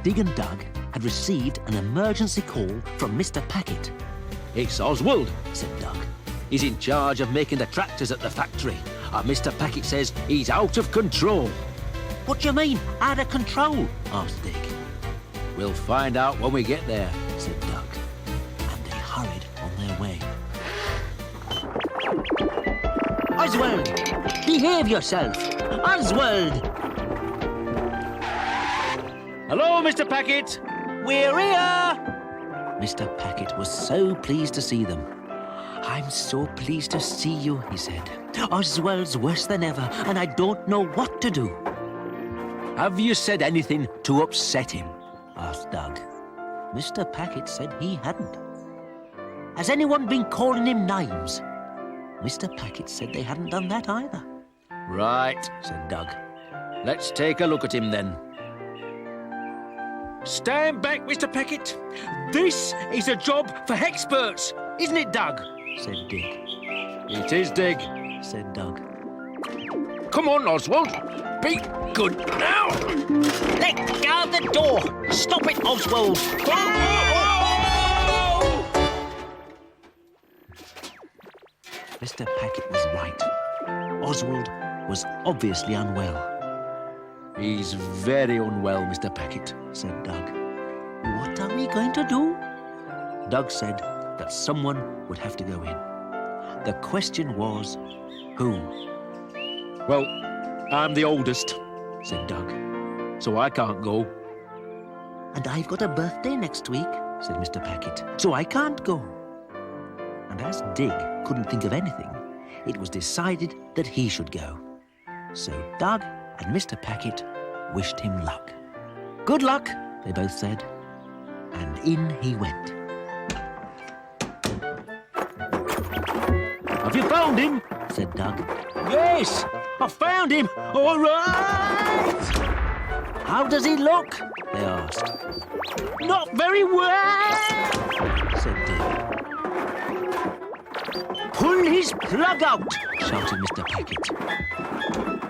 Dig and Doug had received an emergency call from Mr. Packet. It's Oswald, Said Doug. He's in charge of making the tractors at the factory. And Mr. Packet says he's out of control. What do you mean, out of control? Asked Dig. We'll find out when we get there. Said Doug. And they hurried on their way. Oswald! Behave yourself! Oswald! Hello, Mr. Packet. We're here! Mr. Packet was so pleased to see them. I'm so pleased to see you, he said. Oswald's worse than ever, and I don't know what to do. Have you said anything to upset him? Asked Doug. Mr. Packet said he hadn't. Has anyone been calling him names? Mr. Packet said they hadn't done that either. Right, Said Doug. let's take a look at him then. Stand back, Mr. Packet. This is a job for experts, isn't it, Doug? Said Dig. It is, Dig. Said Doug. Come on, Oswald. Be good now. Let go of the door! Stop it, Oswald! Mr. Packet was right. Oswald was obviously unwell. He's very unwell, Mr. Packet. Said Doug. What are we going to do? Doug said that someone would have to go in. The question was, who? Well, I'm the oldest, Said Doug. so I can't go. And I've got a birthday next week, said Mr. Packet, so I can't go. And as Dig couldn't think of anything, it was decided that he should go. So Doug and Mr. Packet wished him luck. Good luck, they both said. And in he went. Have you found him? Said Doug. Yes, I found him. All right. How does he look? They asked. Not very well. Said Dig. Pull his plug out. Shouted Mr. Packet.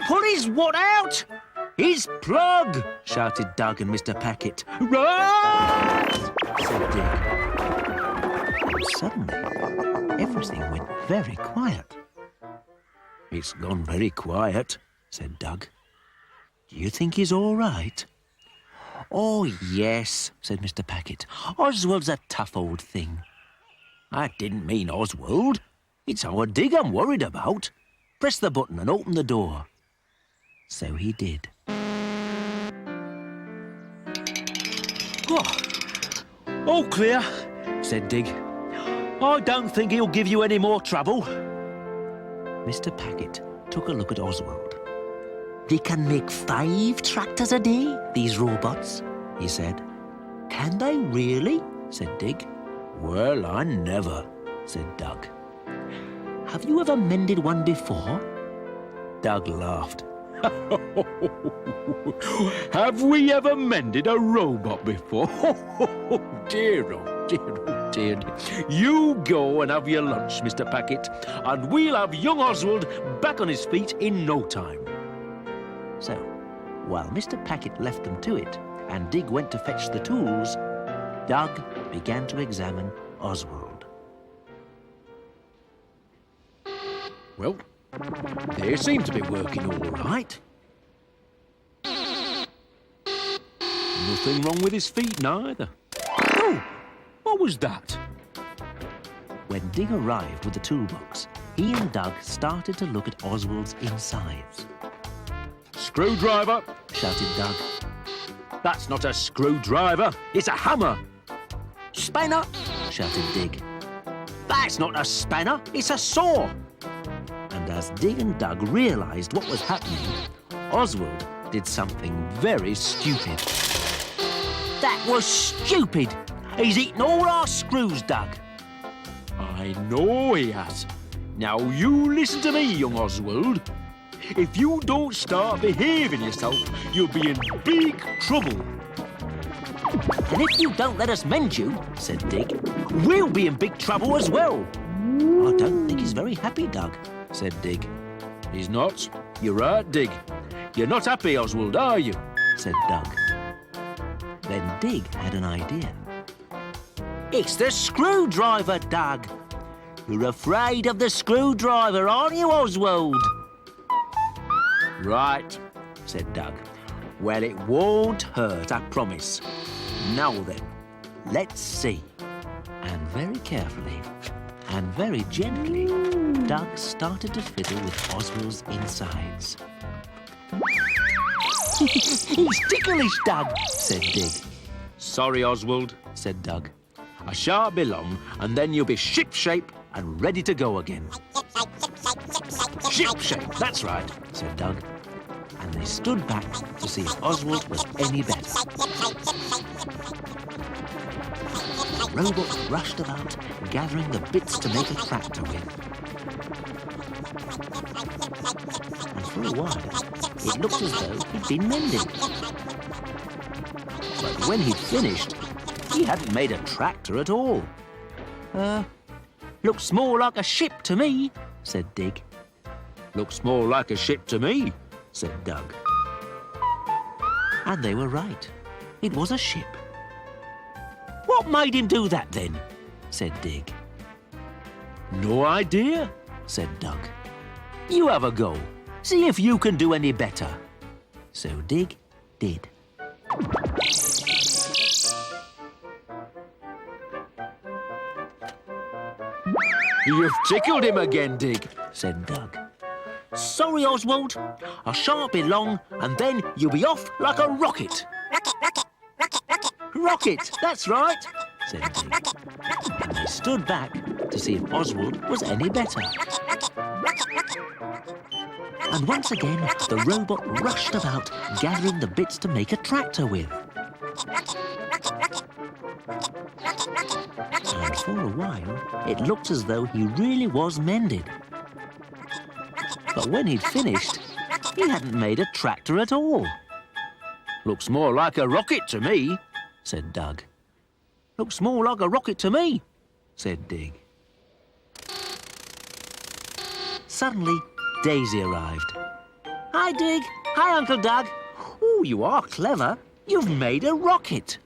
Pull his what out? His plug. Shouted Doug and Mr. Packet. Right. Said Dig. And suddenly, everything went very quiet. It's gone very quiet. Said Doug. Do you think he's all right? Oh, yes, said Mr. Packet. Oswald's a tough old thing. I didn't mean Oswald. It's our Dig I'm worried about. Press the button and open the door. So he did. Oh, all clear, Said Dig. I don't think he'll give you any more trouble. Mr. Packet took a look at Oswald. They can make 5 tractors a day, these robots, he said. Can they really? Said Dig. Well, I never. Said Doug. Have you ever mended one before? Doug laughed. Have we ever mended a robot before? Dear, oh dear, oh dear. You go and have your lunch, Mr. Packet, and we'll have young Oswald back on his feet in no time. So, while Mr. Packet left them to it and Dig went to fetch the tools, Doug began to examine Oswald. Well, they seem to be working all right. Nothing wrong with his feet neither. Oh, what was that? When Dig arrived with the toolbox, he and Doug started to look at Oswald's insides. Screwdriver, Shouted Doug. that's not a screwdriver, it's a hammer. Spanner! Shouted Dig. That's not a spanner, it's a saw. And as Dig and Doug realised what was happening, Oswald did something very stupid. That was stupid! He's eaten all our screws, Doug. I know he has. Now you listen to me, young Oswald. If you don't start behaving yourself, you'll be in big trouble. And if you don't let us mend you, said Dig, we'll be in big trouble as well. I don't think he's very happy, Doug, said Dig. He's not. You're right, Dig. You're not happy, Oswald, are you? Said Doug. Then Dig had an idea. It's the screwdriver, Doug. You're afraid of the screwdriver, aren't you, Oswald? Right, said Doug. Well, it won't hurt, I promise. Now then, let's see. And very carefully and very gently, Doug started to fiddle with Oswald's insides. He's ticklish, Doug, said Dig. sorry, Oswald, Said Doug. I shan't be long, and then you'll be ship-shape and ready to go again. Ship-shape, that's right. Said Doug. And they stood back to see if Oswald was any better. The robot rushed about, gathering the bits to make a tractor with. And for a while, it looked as though he'd been mending. But when he'd finished, he hadn't made a tractor at all. Looks more like a ship to me, said Dig. Looks more like a ship to me, Said Doug. And they were right. It was a ship. What made him do that then? Said Dig. No idea, Said Doug. You have a go. See if you can do any better. So Dig did. You've tickled him again, Dig. Said Doug. Sorry, Oswald. I shan't be long, and then you'll be off like a rocket. Rocket, that's right, said Dig. And they stood back to see if Oswald was any better. And once again, the robot rushed about, gathering the bits to make a tractor with. And for a while, it looked as though he really was mended. But when he'd finished, he hadn't made a tractor at all. Looks more like a rocket to me, Said Doug. Looks more like a rocket to me, said Dig. Suddenly, Daisy arrived. Hi, Dig. Hi, Uncle Doug. Oh, you are clever. You've made a rocket.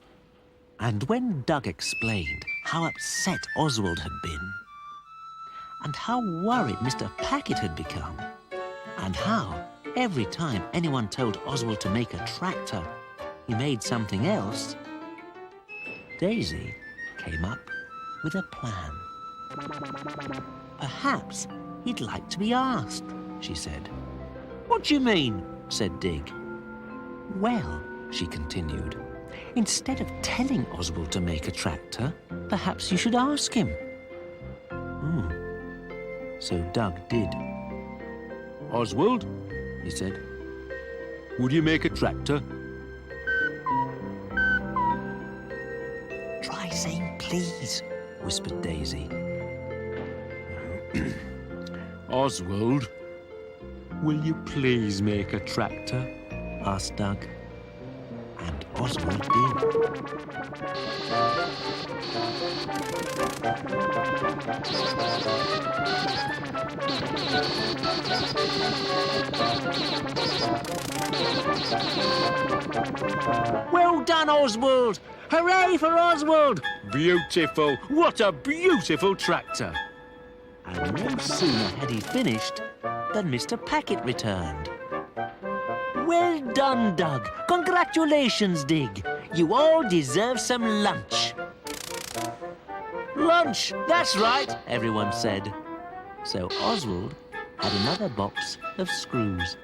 And when Doug explained how upset Oswald had been, and how worried Mr. Packet had become, and how every time anyone told Oswald to make a tractor, he made something else, Daisy came up with a plan. Perhaps he'd like to be asked, she said. What do you mean? Said Dig. Well, she continued, instead of telling Oswald to make a tractor, perhaps you should ask him. So Doug did. Oswald, he said, would you make a tractor? Try saying please, whispered Daisy. Oswald, will you please make a tractor? Asked Doug. And Oswald did. Well done, Oswald! Hooray for Oswald! Beautiful! What a beautiful tractor! And no sooner had he finished than Mr. Packet returned. Well done, Doug. Congratulations, Dig. You all deserve some lunch. Lunch, that's right, everyone said. So Oswald had another box of screws.